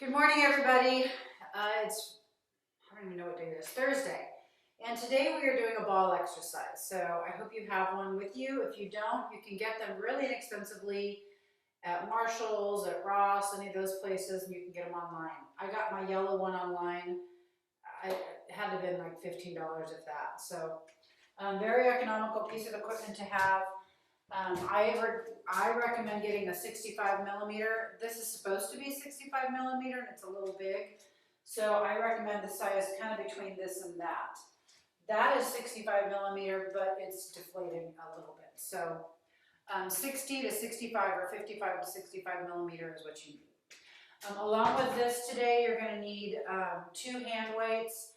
Good morning, everybody. I don't even know what day it is, Thursday. And today we are doing a ball exercise. So I hope you have one with you. If you don't, you can get them really inexpensively at Marshall's, at Ross, any of those places, and you can get them online. I got my yellow one online. It had to have been like $15 if that. So very economical piece of equipment to have. I recommend getting a 65 millimeter. This is supposed to be 65 millimeter and it's a little big. So I recommend the size kind of between this and that. That is 65 millimeter, but it's deflating a little bit. So 60 to 65 or 55 to 65 millimeter is what you need. Along with this today, you're going to need 2 hand weights.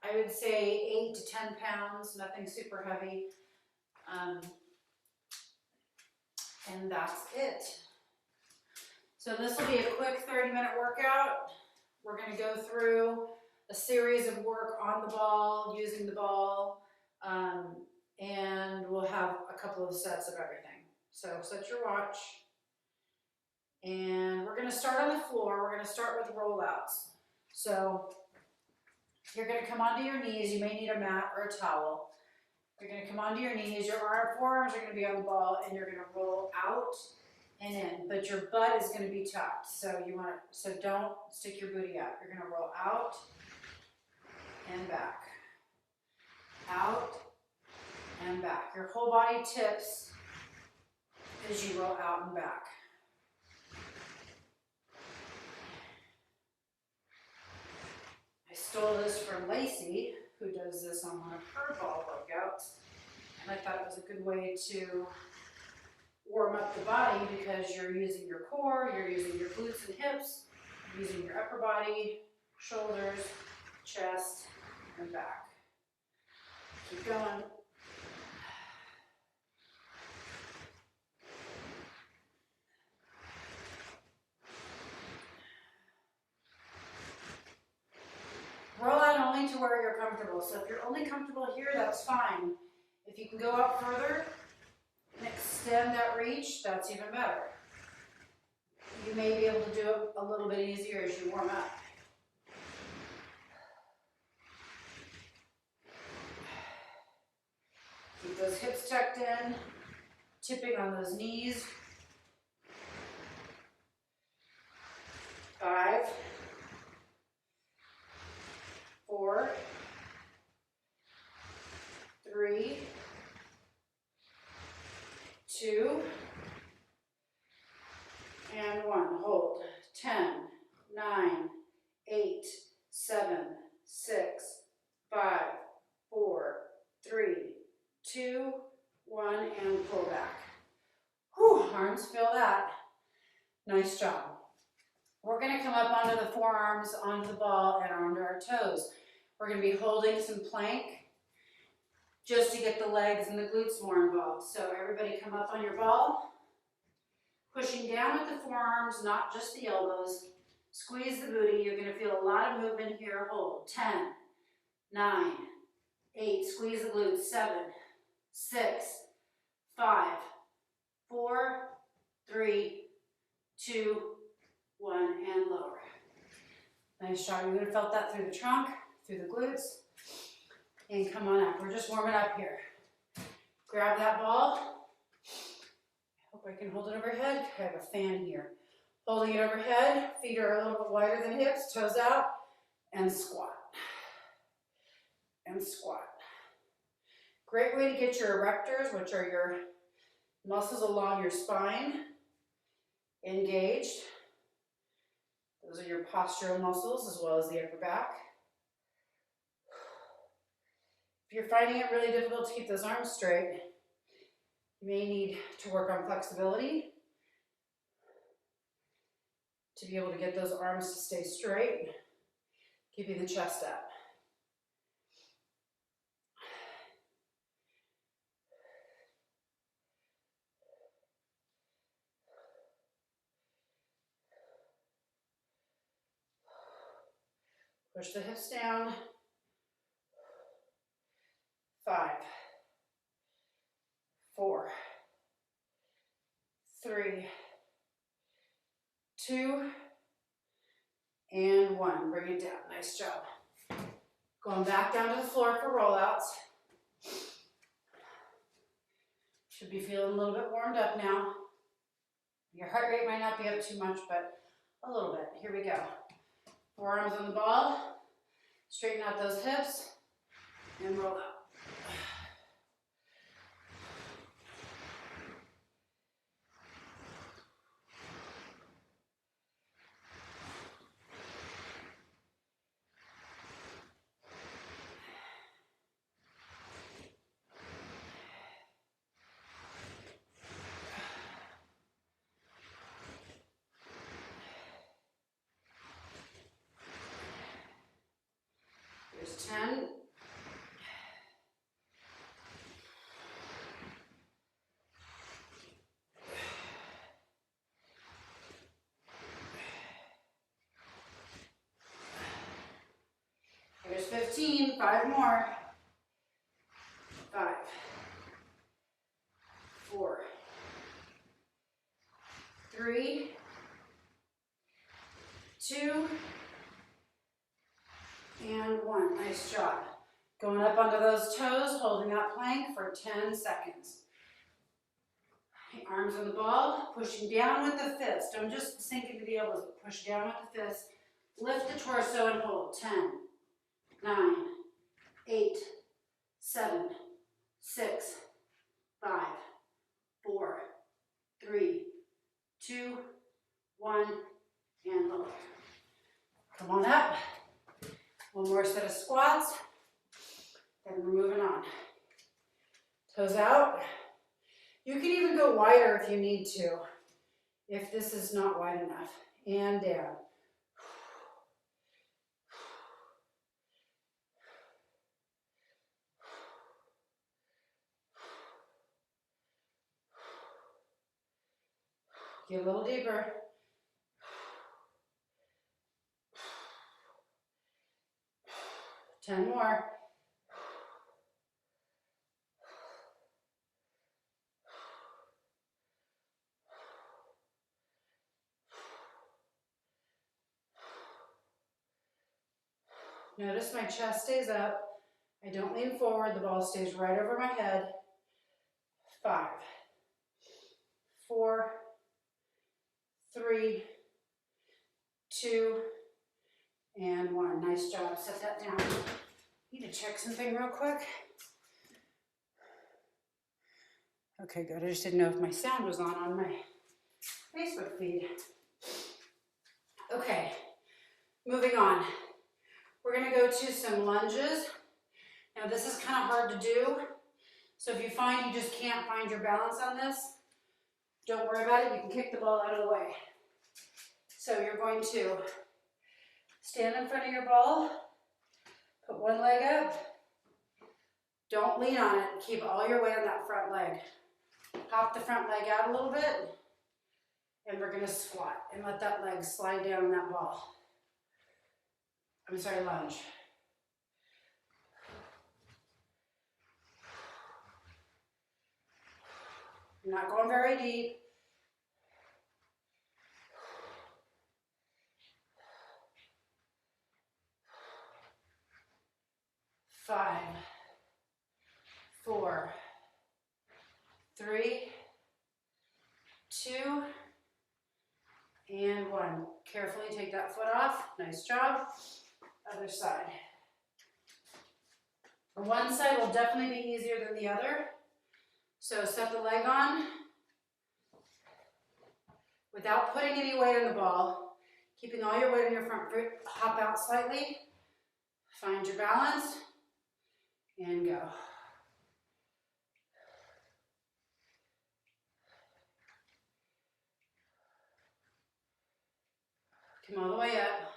I would say 8 to 10 pounds, nothing super heavy. And that's it. So this will be a quick 30-minute workout. We're going to go through a series of work on the ball, using the ball, and we'll have a couple of sets of everything. So set your watch. And we're going to start on the floor. We're going to start with rollouts. So you're going to come onto your knees. You may need a mat or a towel. You're going to come onto your knees. Your forearms are going to be on the ball, and you're going to roll out and in, but your butt is going to be tucked. So don't stick your booty out. You're going to roll out and back, out and back. Your whole body tips as you roll out and back. I stole this from Lacey, who does this on one of her ball workouts, and I thought it was a good way to warm up the body because you're using your core, you're using your glutes and hips, using your upper body, shoulders, chest, and back. Keep going. Roll out only to where you're comfortable. So if you're only comfortable here, that's fine. If you can go out further and extend that reach, that's even better. You may be able to do it a little bit easier as you warm up. Keep those hips tucked in, tipping on those knees. 5, 4, 3, 2, and 1. Hold. 10, 9, 8, 7, 6, 5, 4, 3, 2, 1, and pull back. Whew, arms feel that. Nice job. We're going to come up onto the forearms, onto the ball, and onto our toes. We're going to be holding some plank just to get the legs and the glutes more involved. So everybody come up on your ball, pushing down with the forearms, not just the elbows. Squeeze the booty. You're going to feel a lot of movement here. Hold. 10, 9, 8. Squeeze the glutes. 7, 6, 5, 4, 3, 2, 1, and lower. Nice job. You would have felt that through the trunk, through the glutes. And come on up. We're just warming up here. Grab that ball. I hope I can hold it overhead. I have a fan here. Holding it overhead. Feet are a little bit wider than hips. Toes out. And squat. And squat. Great way to get your erectors, which are your muscles along your spine, engaged. Those are your postural muscles as well as the upper back. If you're finding it really difficult to keep those arms straight, you may need to work on flexibility to be able to get those arms to stay straight, keeping the chest up. Push the hips down. 5, 4, 3, 2, and 1. Bring it down. Nice job. Going back down to the floor for rollouts. Should be feeling a little bit warmed up now. Your heart rate might not be up too much, but a little bit. Here we go. Forearms on the ball. Straighten out those hips and roll out. Here's 10. Here's 15, 5 more. 5, 4, 3, 2, and 1. Nice job. Going up onto those toes, holding that plank for 10 seconds. Arms on the ball, pushing down with the fist. Don't just sink into the elbows, but push down with the fist. Lift the torso and hold. 10, 9, 8, 7, 6, 5, 4, 3, 2, 1, and lower. Come on up. One more set of squats. Then we're moving on. Toes out. You can even go wider if you need to, if this is not wide enough. And down. Get a little deeper. Ten more. Notice my chest stays up. I don't lean forward. The ball stays right over my head. 5, 4, 3, 2, and 1. Nice job. Set that down. Need to check something real quick. Okay, good. I just didn't know if my sound was on my Facebook feed. Okay, moving on. We're going to go to some lunges. Now this is kind of hard to do, so if you find you just can't find your balance on this, don't worry about it. You can kick the ball out of the way. So you're going to stand in front of your ball, put one leg up, don't lean on it, keep all your weight on that front leg. Hop the front leg out a little bit, and we're going to squat and let that leg slide down on that ball. I'm sorry, lunge. I'm not going very deep. 5, 4, 3, 2, and 1. Carefully take that foot off. Nice job. Other side. The one side will definitely be easier than the other. So set the leg on without putting any weight on the ball, keeping all your weight on your front foot. Hop out slightly, find your balance, and go. Come all the way up.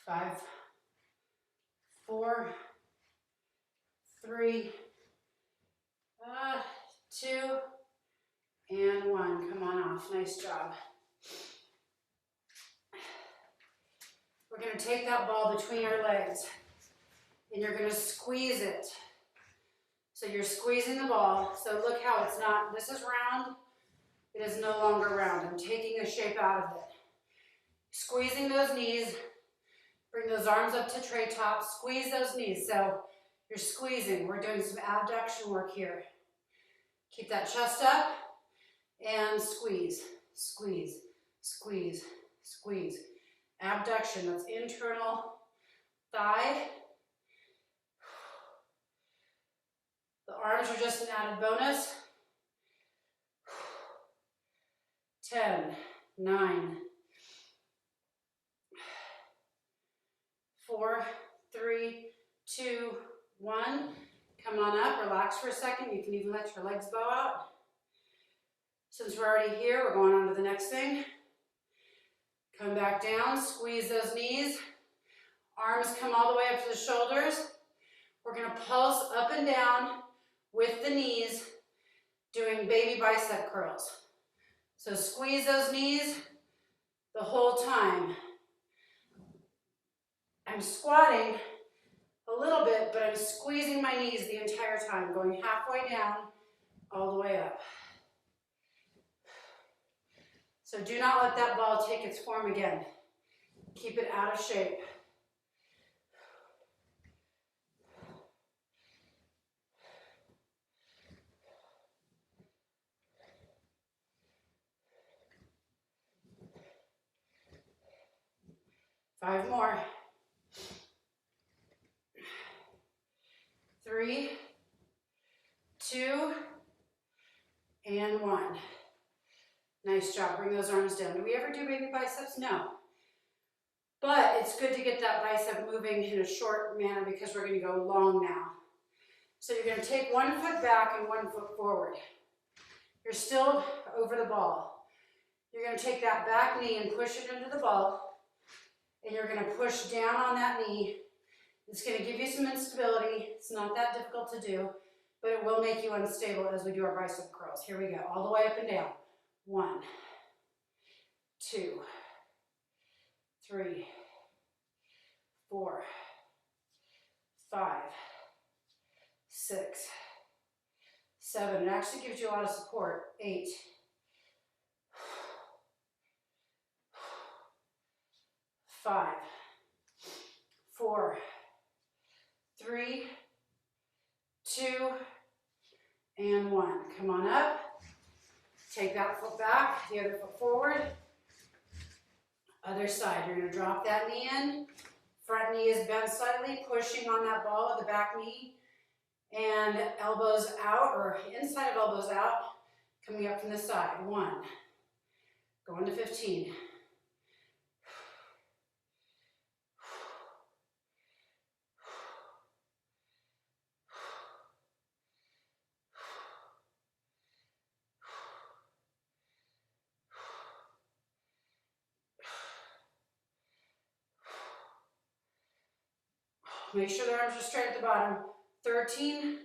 Five, 4, 3, 2, and 1. Come on off. Nice job. We're going to take that ball between our legs, and you're going to squeeze it. So you're squeezing the ball. So look how it's not, this is round. It is no longer round. I'm taking the shape out of it. Squeezing those knees. Bring those arms up to tray top. Squeeze those knees. So you're squeezing. We're doing some abduction work here. Keep that chest up and squeeze, squeeze, squeeze, squeeze. Abduction, that's internal thigh. The arms are just an added bonus. 10, 9, 4, 3, 2, 1. Come on up, relax for a second. You can even let your legs bow out. Since we're already here, we're going on to the next thing. Come back down, squeeze those knees. Arms come all the way up to the shoulders. We're gonna pulse up and down with the knees, doing baby bicep curls. So squeeze those knees the whole time. I'm squatting a little bit, but I'm squeezing my knees the entire time, going halfway down, all the way up. So do not let that ball take its form again. Keep it out of shape. Five more. 3, 2, and 1. Nice job. Bring those arms down. Do we ever do baby biceps? No. But it's good to get that bicep moving in a short manner because we're going to go long now. So you're going to take one foot back and one foot forward. You're still over the ball. You're going to take that back knee and push it into the ball. And you're going to push down on that knee. It's going to give you some instability. It's not that difficult to do, but it will make you unstable as we do our bicep curls. Here we go, all the way up and down. 1, 2, 3, 4, 5, 6, 7. It actually gives you a lot of support. 8, 5, 4, 3, 2, and 1. Come on up. Take that foot back, the other foot forward. Other side, you're going to drop that knee in. Front knee is bent slightly, pushing on that ball with the back knee. And elbows out, or inside of elbows out, coming up from the side. 1, going to 15. Make sure the arms are straight at the bottom. 13,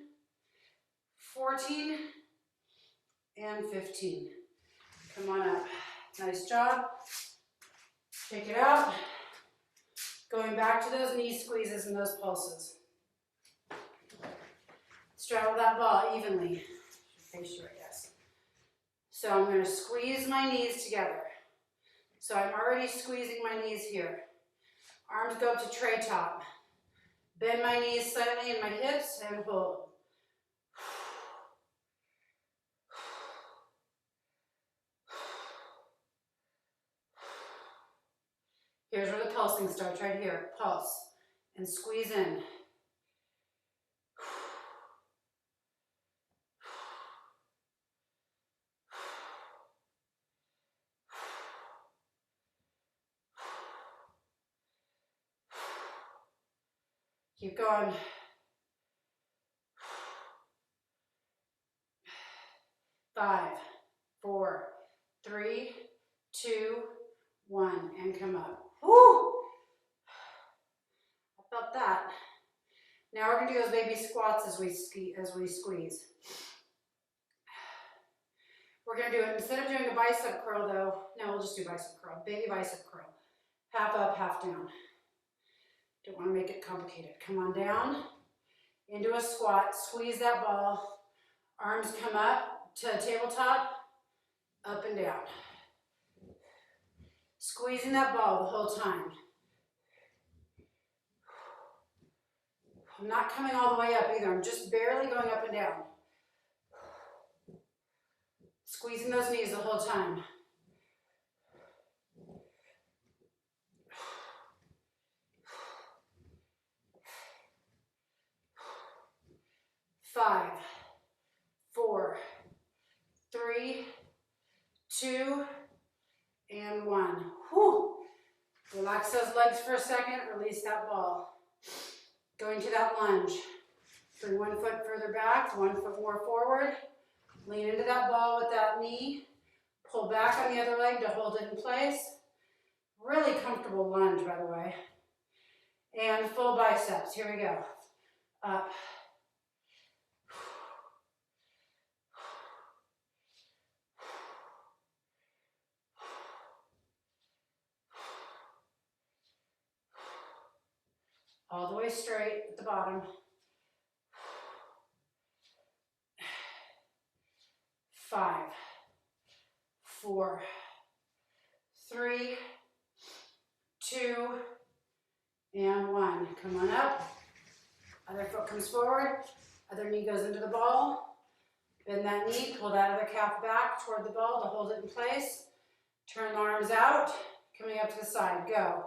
14, and 15. Come on up. Nice job. Take it out. Going back to those knee squeezes and those pulses. Straddle that ball evenly. Face you, I guess. So I'm going to squeeze my knees together. So I'm already squeezing my knees here. Arms go up to tray top. Bend my knees slightly in my hips and hold. Here's where the pulsing starts, right here. Pulse and squeeze in. Keep going. 5, 4, 3, 2, 1, and come up. Woo! How about that? Now we're going to do those baby squats as we squeeze. We're going to do it, instead of doing a bicep curl though, no, we'll just do bicep curl, baby bicep curl. Half up, half down. Don't want to make it complicated. Come on down into a squat. Squeeze that ball. Arms come up to tabletop, up and down. Squeezing that ball the whole time. I'm not coming all the way up either. I'm just barely going up and down. Squeezing those knees the whole time. 5, 4, 3, 2, and 1. Whew. Relax those legs for a second. Release that ball. Going to that lunge. Bring one foot further back, one foot more forward. Lean into that ball with that knee. Pull back on the other leg to hold it in place. Really comfortable lunge, by the way. And full biceps. Here we go. Up. All the way straight at the bottom. 5, 4, 3, 2, and 1. Come on up. Other foot comes forward. Other knee goes into the ball. Bend that knee. Pull that other calf back toward the ball to hold it in place. Turn the arms out. Coming up to the side. Go.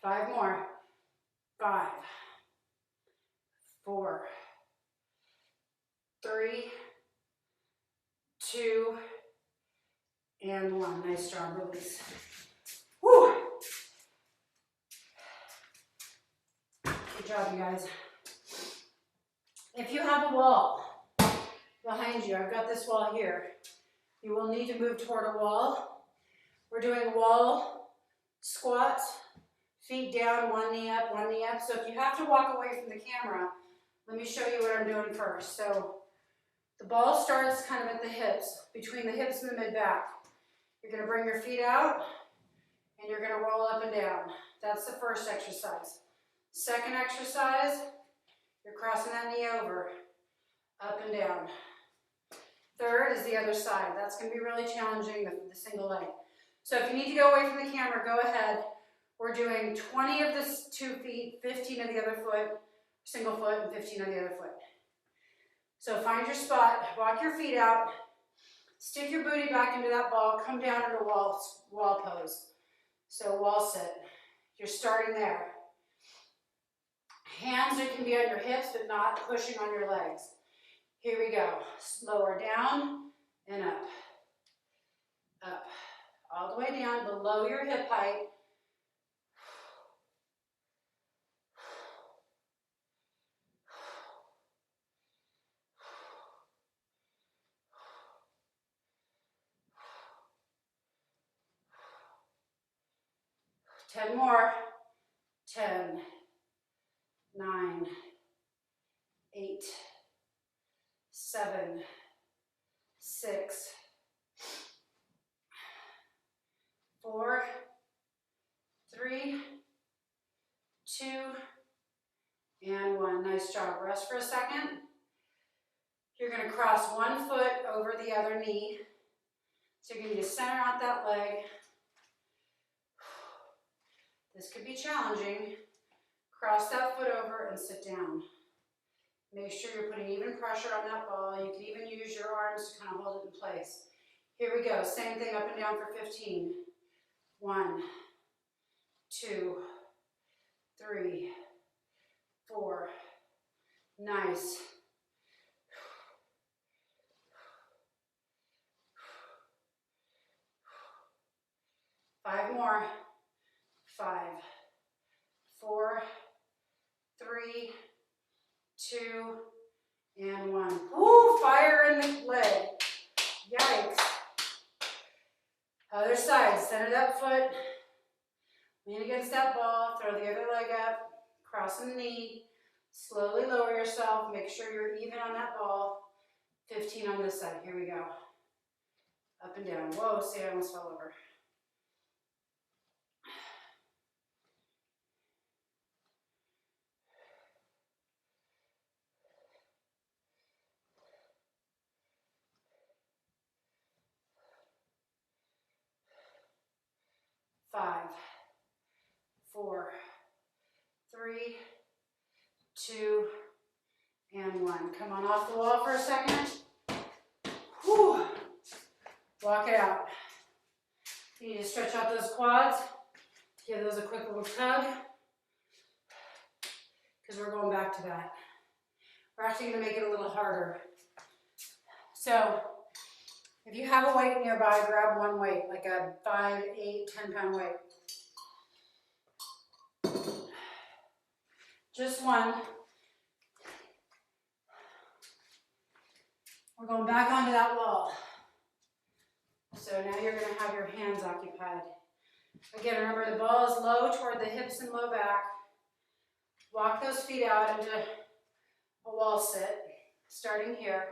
Five more. 5, 4, 3, 2, and 1. Nice strong release. Woo! Good job, you guys. If you have a wall behind you, I've got this wall here. You will need to move toward a wall. We're doing wall squats. Feet down, one knee up, one knee up. So if you have to walk away from the camera, let me show you what I'm doing first. So the ball starts kind of at the hips, between the hips and the mid-back. You're going to bring your feet out, and you're going to roll up and down. That's the first exercise. Second exercise, you're crossing that knee over, up and down. Third is the other side. That's going to be really challenging, the single leg. So if you need to go away from the camera, go ahead. We're doing 20 of the 2 feet, 15 of the other foot, single foot, and 15 of the other foot. So find your spot, walk your feet out, stick your booty back into that ball, come down into wall pose. So wall sit. You're starting there. Hands can be on your hips, but not pushing on your legs. Here we go. Lower down and up. Up. All the way down below your hip height. Ten more. 10, 9, 8, 7, 6, 4, 3, 2, and 1. Nice job. Rest for a second. You're going to cross one foot over the other knee. So you're going to center out that leg. This could be challenging. Cross that foot over and sit down. Make sure you're putting even pressure on that ball. You can even use your arms to kind of hold it in place. Here we go. Same thing up and down for 15. 1, 2, 3, 4. Nice. Five more. 5, 4, 3, 2, and 1. Ooh, fire in the leg. Yikes. Other side, center that foot. Lean against that ball, throw the other leg up, crossing the knee, slowly lower yourself, make sure you're even on that ball. 15 on this side, here we go. Up and down, whoa, see, I almost fell over. Five, 4, 3, 2, and 1. Come on off the wall for a second. Whew. Walk it out. You need to stretch out those quads. Give those a quick little tug, because we're going back to that. We're actually going to make it a little harder. So, if you have a weight nearby, grab one weight, like a 5, 8, 10-pound weight. Just one. We're going back onto that wall. So now you're going to have your hands occupied. Again, remember the ball is low toward the hips and low back. Walk those feet out into a wall sit, starting here.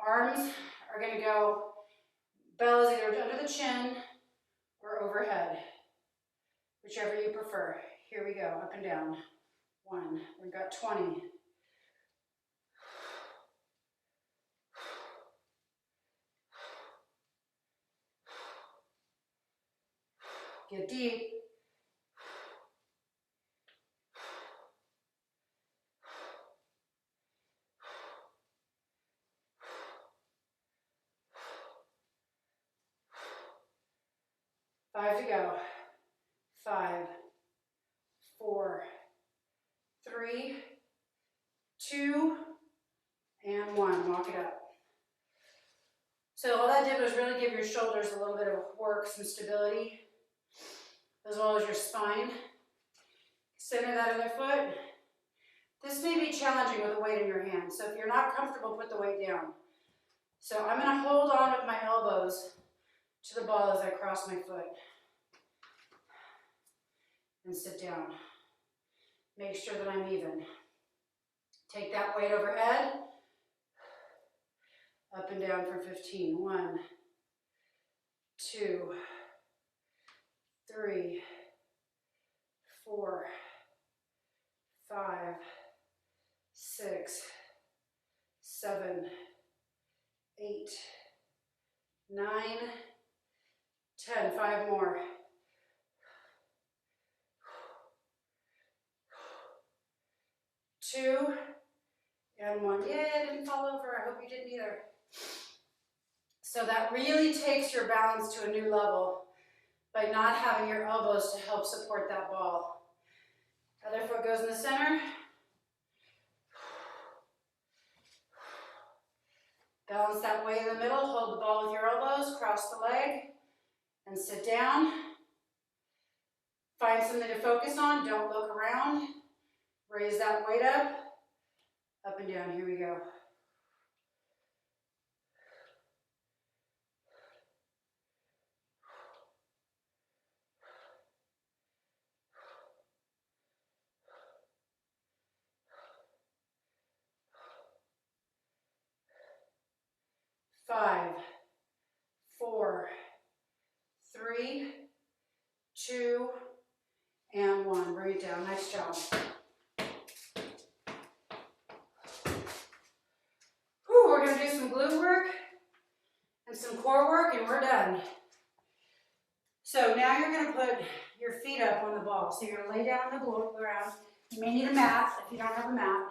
Arms are going to go, bells either under the chin or overhead, whichever you prefer. Here we go, up and down. 1, we've got 20. Get deep. Five to go. 5, 4, 3, 2, and 1. Walk it up. So all that did was really give your shoulders a little bit of work, some stability, as well as your spine. Center that other foot. This may be challenging with a weight in your hand, so if you're not comfortable, put the weight down. So I'm going to hold on with my elbows to the ball as I cross my foot. And sit down. Make sure that I'm even. Take that weight overhead. Up and down for 15. 1, 2, 3, 4, 5, 6, 7, 8, 9, 10. 5 more. 2, and 1. Yeah, I didn't fall over. I hope you didn't either. So that really takes your balance to a new level by not having your elbows to help support that ball. Other foot goes in the center. Balance that way in the middle. Hold the ball with your elbows. Cross the leg and sit down. Find something to focus on. Don't look around. Raise that weight up and down. Here we go. Five, 4, 3, 2, and 1. Bring it down. Nice job. We're going to do some glute work and some core work, and we're done. So now you're going to put your feet up on the ball. So you're going to lay down on the ground. You may need a mat if you don't have a mat.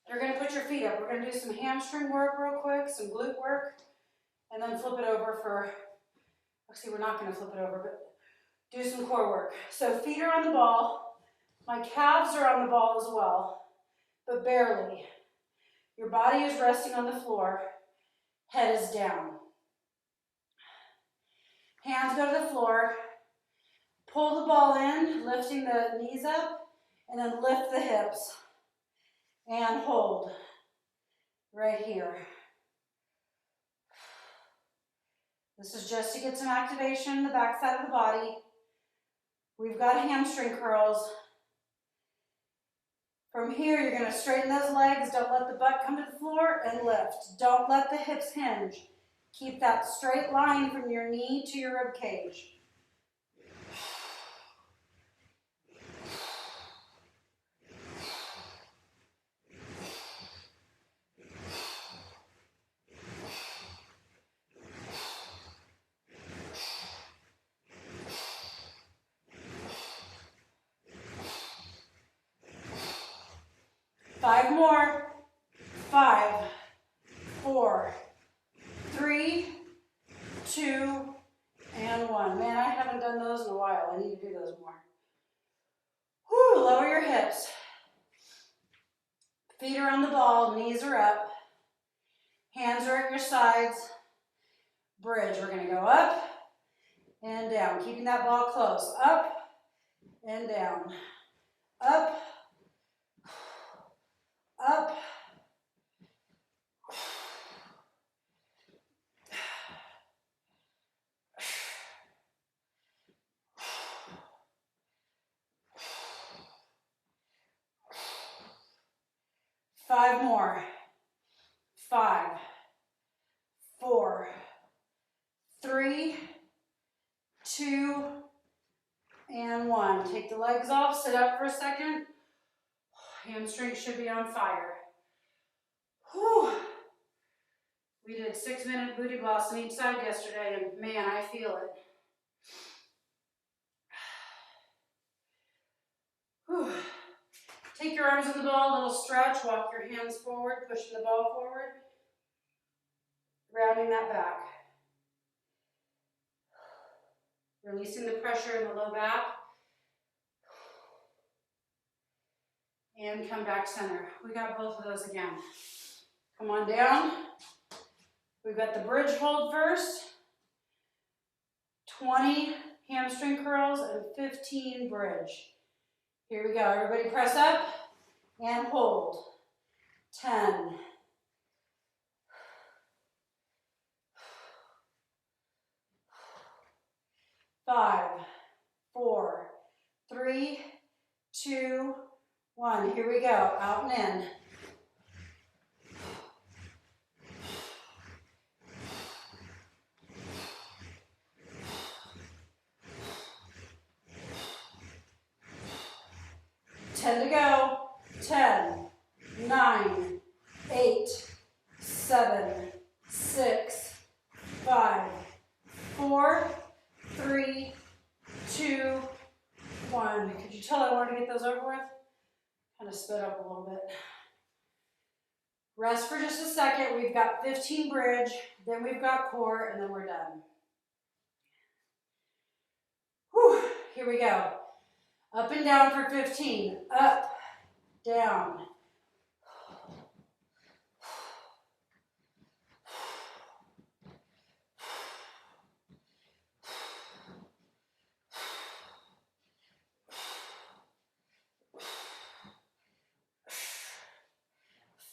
You're going to put your feet up. We're going to do some hamstring work real quick, some glute work, and then flip it over for, actually we're not going to flip it over, but do some core work. So feet are on the ball. My calves are on the ball as well, but barely. Your body is resting on the floor. Head is down. Hands go to the floor. Pull the ball in, lifting the knees up, and then lift the hips. And hold. Right here. This is just to get some activation in the back side of the body. We've got hamstring curls. From here, you're gonna straighten those legs. Don't let the butt come to the floor and lift. Don't let the hips hinge. Keep that straight line from your knee to your rib cage. 5 more. 5, 4, 3, 2, and 1. Man, I haven't done those in a while. I need to do those more. Whew, lower your hips. Feet are on the ball, knees are up. Hands are at your sides. Bridge, we're gonna go up and down, keeping that ball close. Up and down. Up, up. Five more. 5, 4, 3, 2, and 1. Take the legs off, sit up for a second. Hamstrings should be on fire. Whew. We did 6-minute booty blast on each side yesterday, and man, I feel it. Whew. Take your arms on the ball, a little stretch, walk your hands forward, pushing the ball forward, rounding that back. Releasing the pressure in the low back. And come back center. We got both of those again. Come on down. We've got the bridge hold first. 20 hamstring curls and 15 bridge. Here we go. Everybody press up and hold. 10. 5, 4, 3, 2, 1. Here we go. Out and in. To go. 10, 9, 8, 7, 6, 5, 4, 3, 2, 1. Could you tell I wanted to get those over with? Kind of sped up a little bit. Rest for just a second. We've got 15 bridge, then we've got core, and then we're done. Whew, here we go. Up and down for 15. Up, down.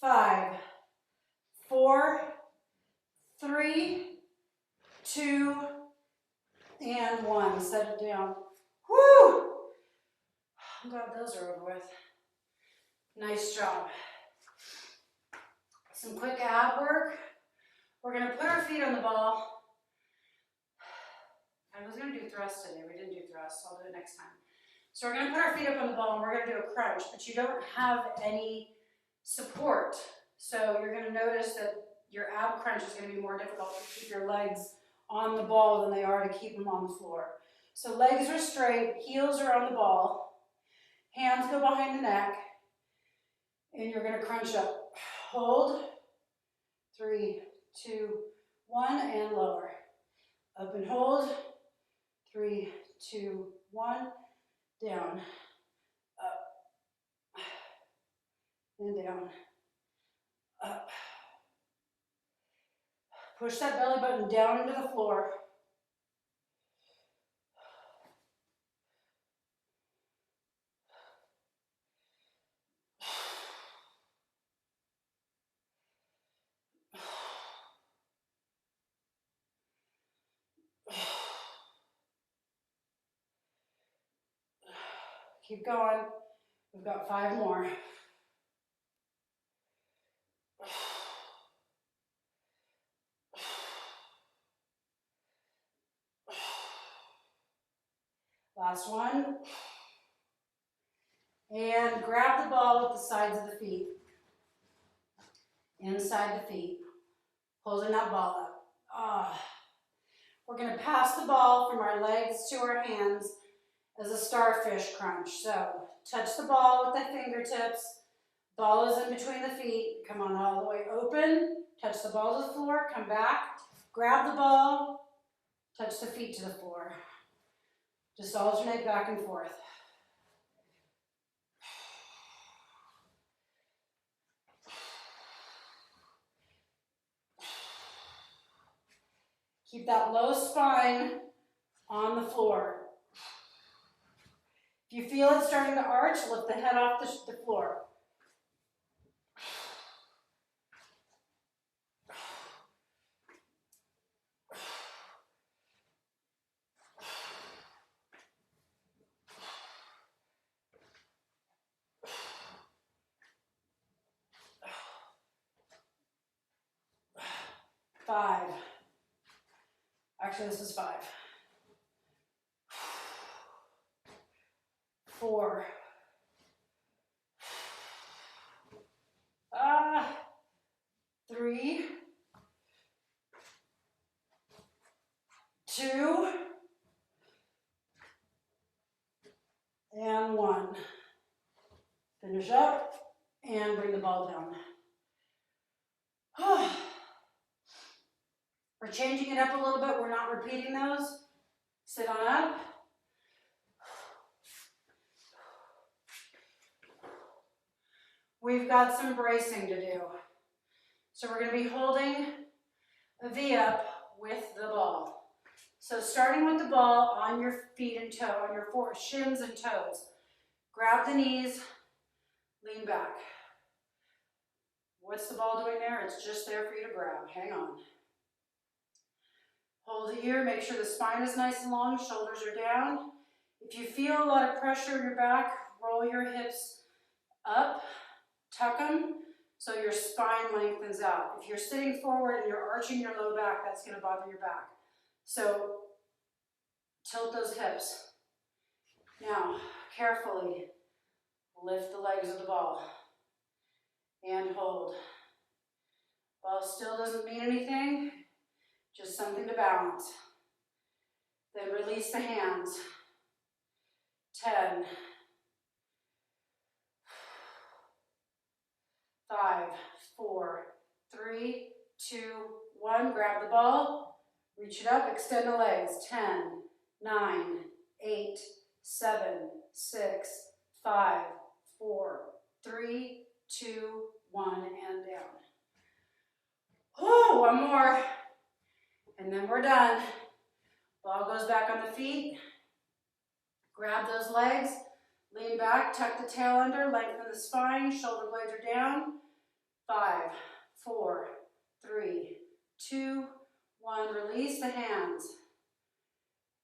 Five, 4, 3, 2, and 1. Set it down. Woo! I'm glad those are over with. Nice job. Some quick ab work. We're going to put our feet on the ball. I was going to do thrust today. We didn't do thrust. I'll do it next time. So we're going to put our feet up on the ball and we're going to do a crunch, but you don't have any support. So you're going to notice that your ab crunch is going to be more difficult to keep your legs on the ball than they are to keep them on the floor. So legs are straight, heels are on the ball, hands go behind the neck, and you're going to crunch up. Hold, 3, 2, 1, and lower. Up and hold, 3, 2, 1, down, up, and down, up. Push that belly button down into the floor. Keep going. We've got 5 more. Last one. And grab the ball with the sides of the feet. Inside the feet. Holding that ball up. We're going to pass the ball from our legs to our hands as a starfish crunch. So touch the ball with the fingertips. Ball is in between the feet. Come on all the way open. Touch the ball to the floor. Come back. Grab the ball. Touch the feet to the floor. Just alternate back and forth. Keep that low spine on the floor. If you feel it starting to arch, lift the head off the floor. Five. Actually, this is 5. 4. 3. 2. And 1. Finish up and bring the ball down. We're changing it up a little bit. We're not repeating those. Sit on up. We've got some bracing to do. So we're going to be holding a V up with the ball. So starting with the ball on your feet and toe, on your shins and toes. Grab the knees, lean back. What's the ball doing there? It's just there for you to grab. Hang on. Hold it here. Make sure the spine is nice and long, shoulders are down. If you feel a lot of pressure in your back, roll your hips up, tuck them, so your spine lengthens out. If you're sitting forward and you're arching your low back, that's going to bother your back. So tilt those hips. Now, carefully lift the legs of the ball and hold. Ball still doesn't mean anything, just something to balance. Then release the hands. 10. 5, 4, 3, 2, 1. Grab the ball, reach it up, extend the legs. 10, 9, 8, 7, 6, 5, 4, 3, 2, 1, and down. Oh, one more. And then we're done. Ball goes back on the feet. Grab those legs. Lean back, tuck the tail under, lengthen the spine, shoulder blades are down. 5, 4, 3, 2, 1. Release the hands.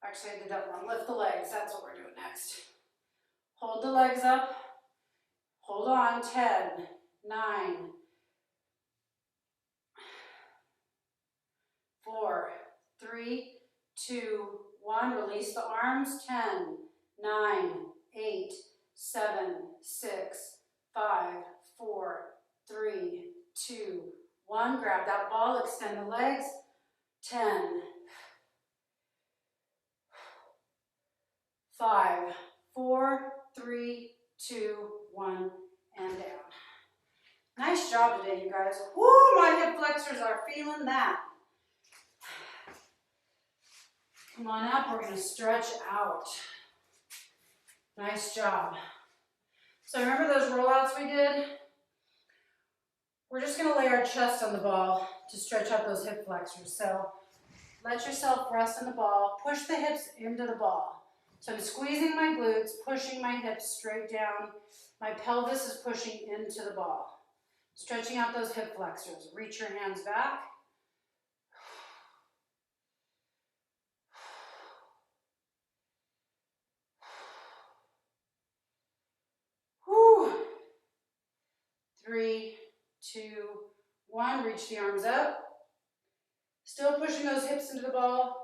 Actually, I did that wrong. Lift the legs. That's what we're doing next. Hold the legs up. Hold on. 10, 9, 4, 3, 2, 1. Release the arms. 10, 9, 8, 7, 6, 5, 4, 3, 2, 1. Grab that ball, extend the legs. 10, 5, 4, 3, 2, 1, and down. Nice job today, you guys. Woo, my hip flexors are feeling that. Come on up, we're gonna stretch out. Nice job. So remember those rollouts we did? We're just gonna lay our chest on the ball to stretch out those hip flexors. So let yourself rest on the ball, push the hips into the ball. So I'm squeezing my glutes, pushing my hips straight down. My pelvis is pushing into the ball. Stretching out those hip flexors. Reach your hands back. 2, 1. Reach the arms up. Still pushing those hips into the ball.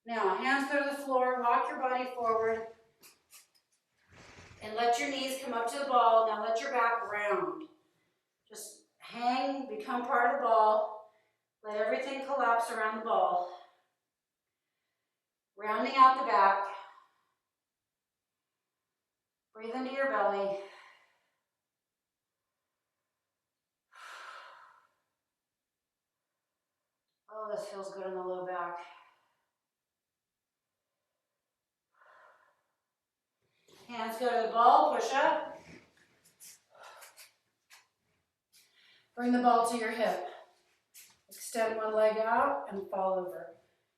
Now, hands go to the floor, walk your body forward, and let your knees come up to the ball. Now let your back round. Just hang, become part of the ball. Let everything collapse around the ball. Rounding out the back. Breathe into your belly. Oh, this feels good in the low back. Hands go to the ball, push up. Bring the ball to your hip. Extend one leg out and fall over.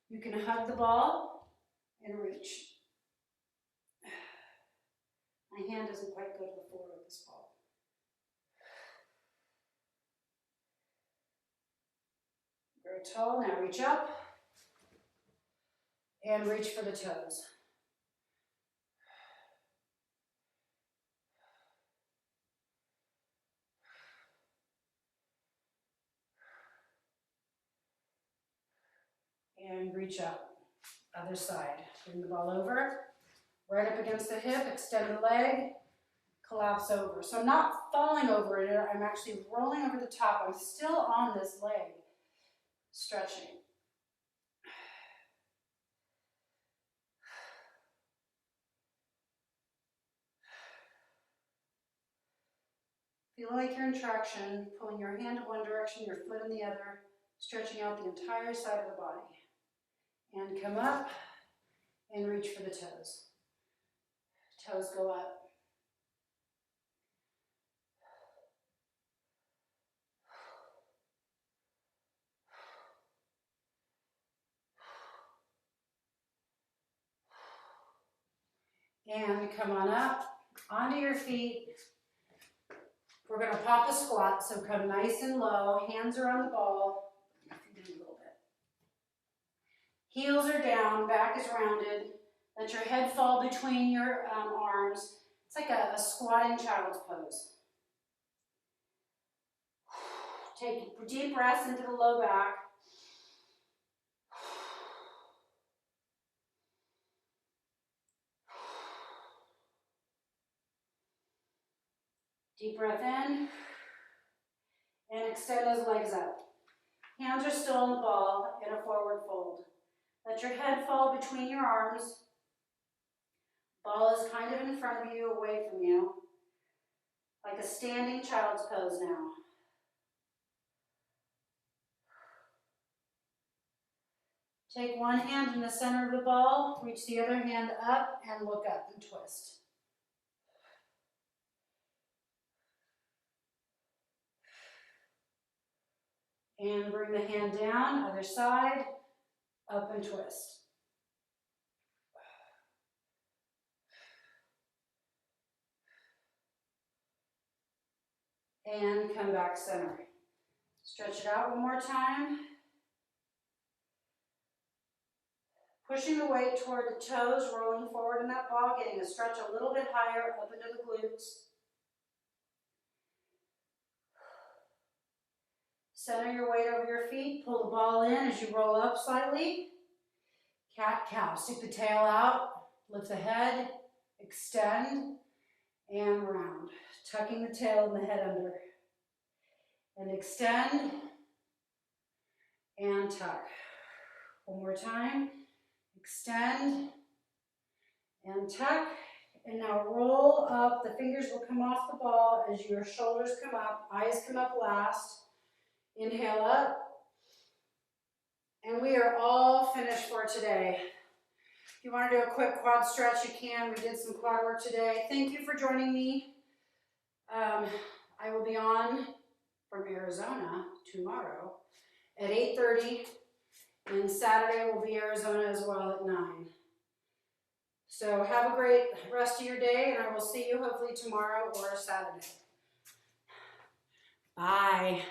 You can hug the ball and reach. My hand doesn't quite go to the floor with this ball. Grow tall, now reach up and reach for the toes. And reach up. Other side. Bring the ball over, right up against the hip, extend the leg, collapse over. So I'm not falling over it, I'm actually rolling over the top. I'm still on this leg, stretching. Feel like you're in traction, pulling your hand in one direction, your foot in the other, stretching out the entire side of the body. And come up and reach for the toes. Toes go up. And come on up, onto your feet. We're going to pop a squat, so come nice and low, hands are on the ball. A little bit. Heels are down, back is rounded. Let your head fall between your arms. It's like a squatting child's pose. Take deep breaths into the low back. Deep breath in, and extend those legs up. Hands are still on the ball in a forward fold. Let your head fall between your arms. Ball is kind of in front of you, away from you, like a standing child's pose now. Take one hand in the center of the ball, reach the other hand up, and look up and twist. And bring the hand down, other side, up and twist. And come back center. Stretch it out one more time. Pushing the weight toward the toes, rolling forward in that ball, getting a stretch a little bit higher up into the glutes. Center your weight over your feet, pull the ball in as you roll up slightly. Cat-cow, stick the tail out, lift the head, extend, and round. Tucking the tail and the head under. And extend, and tuck. One more time. Extend, and tuck. And now roll up. The fingers will come off the ball as your shoulders come up. Eyes come up last. Inhale up. And we are all finished for today. If you want to do a quick quad stretch, you can. We did some quad work today. Thank you for joining me. I will be on from Arizona tomorrow at 8:30. And Saturday will be Arizona as well at 9. So have a great rest of your day, and I will see you hopefully tomorrow or Saturday. Bye.